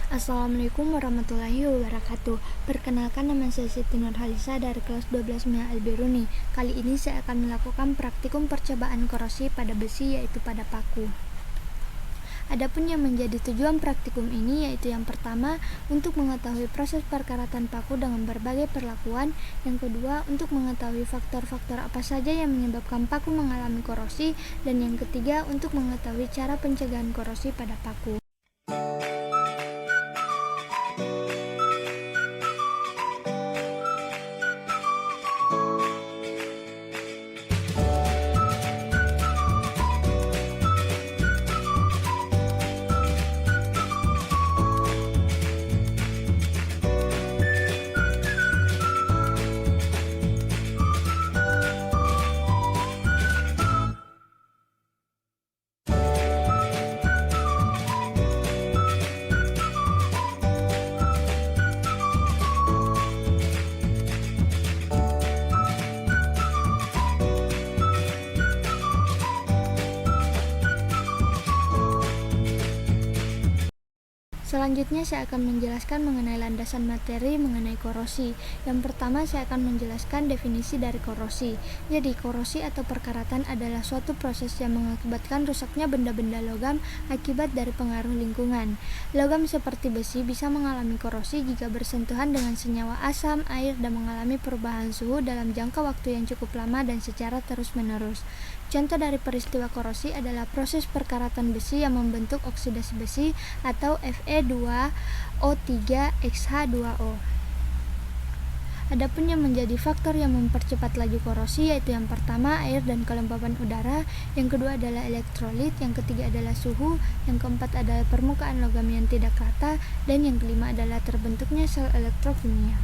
Assalamualaikum warahmatullahi wabarakatuh. Perkenalkan, nama saya Siti Nurhalisa dari kelas 12 MIA Al-Biruni. Kali ini saya akan melakukan praktikum percobaan korosi pada besi, yaitu pada paku. Adapun yang menjadi tujuan praktikum ini yaitu yang pertama, untuk mengetahui proses perkaratan paku dengan berbagai perlakuan. Yang kedua, untuk mengetahui faktor-faktor apa saja yang menyebabkan paku mengalami korosi. Dan yang ketiga, untuk mengetahui cara pencegahan korosi pada paku. Selanjutnya saya akan menjelaskan mengenai landasan materi mengenai korosi. Yang pertama, saya akan menjelaskan definisi dari korosi. Jadi, korosi atau perkaratan adalah suatu proses yang mengakibatkan rusaknya benda-benda logam akibat dari pengaruh lingkungan. Logam seperti besi bisa mengalami korosi jika bersentuhan dengan senyawa asam, air, dan mengalami perubahan suhu dalam jangka waktu yang cukup lama dan secara terus-menerus. Contoh dari peristiwa korosi adalah proses perkaratan besi yang membentuk oksidasi besi atau Fe2O3XH2O. Adapun yang menjadi faktor yang mempercepat laju korosi yaitu yang pertama, air dan kelembapan udara, yang kedua adalah elektrolit, yang ketiga adalah suhu, yang keempat adalah permukaan logam yang tidak rata, dan yang kelima adalah terbentuknya sel elektrokimia.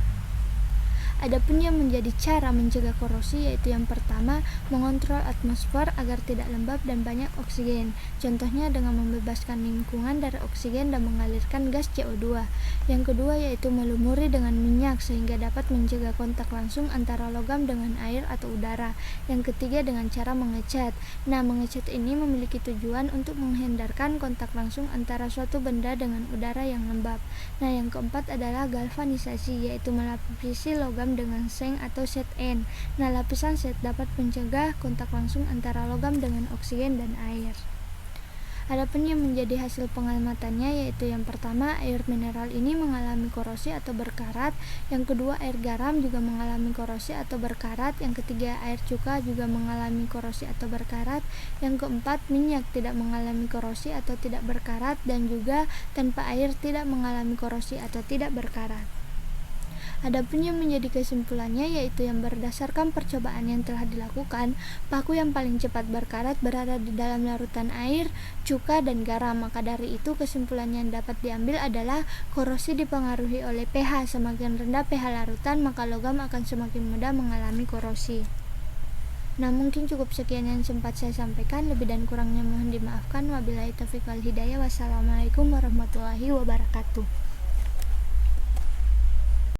Adapun yang menjadi cara mencegah korosi yaitu yang pertama, mengontrol atmosfer agar tidak lembab dan banyak oksigen. Contohnya dengan membebaskan lingkungan dari oksigen dan mengalirkan gas CO2. Yang kedua yaitu melumuri dengan minyak sehingga dapat mencegah kontak langsung antara logam dengan air atau udara. Yang ketiga dengan cara mengecat. Nah, mengecat ini memiliki tujuan untuk menghindarkan kontak langsung antara suatu benda dengan udara yang lembab. Nah, yang keempat adalah galvanisasi, yaitu melapisi logam dengan seng atau set N. Nah, lapisan set dapat mencegah kontak langsung antara logam dengan oksigen dan air. Adapun yang menjadi hasil pengamatannya yaitu yang pertama, air mineral ini mengalami korosi atau berkarat, yang kedua air garam juga mengalami korosi atau berkarat, yang ketiga air cuka juga mengalami korosi atau berkarat, yang keempat minyak tidak mengalami korosi atau tidak berkarat, dan juga tanpa air tidak mengalami korosi atau tidak berkarat. Adapun yang menjadi kesimpulannya yaitu yang berdasarkan percobaan yang telah dilakukan, paku yang paling cepat berkarat berada di dalam larutan air, cuka, dan garam. Maka dari itu kesimpulan yang dapat diambil adalah korosi dipengaruhi oleh pH. Semakin rendah pH larutan, maka logam akan semakin mudah mengalami korosi. Nah, mungkin cukup sekian yang sempat saya sampaikan. Lebih dan kurangnya mohon dimaafkan. Wabillahi taufiq wal hidayah. Wassalamualaikum warahmatullahi wabarakatuh.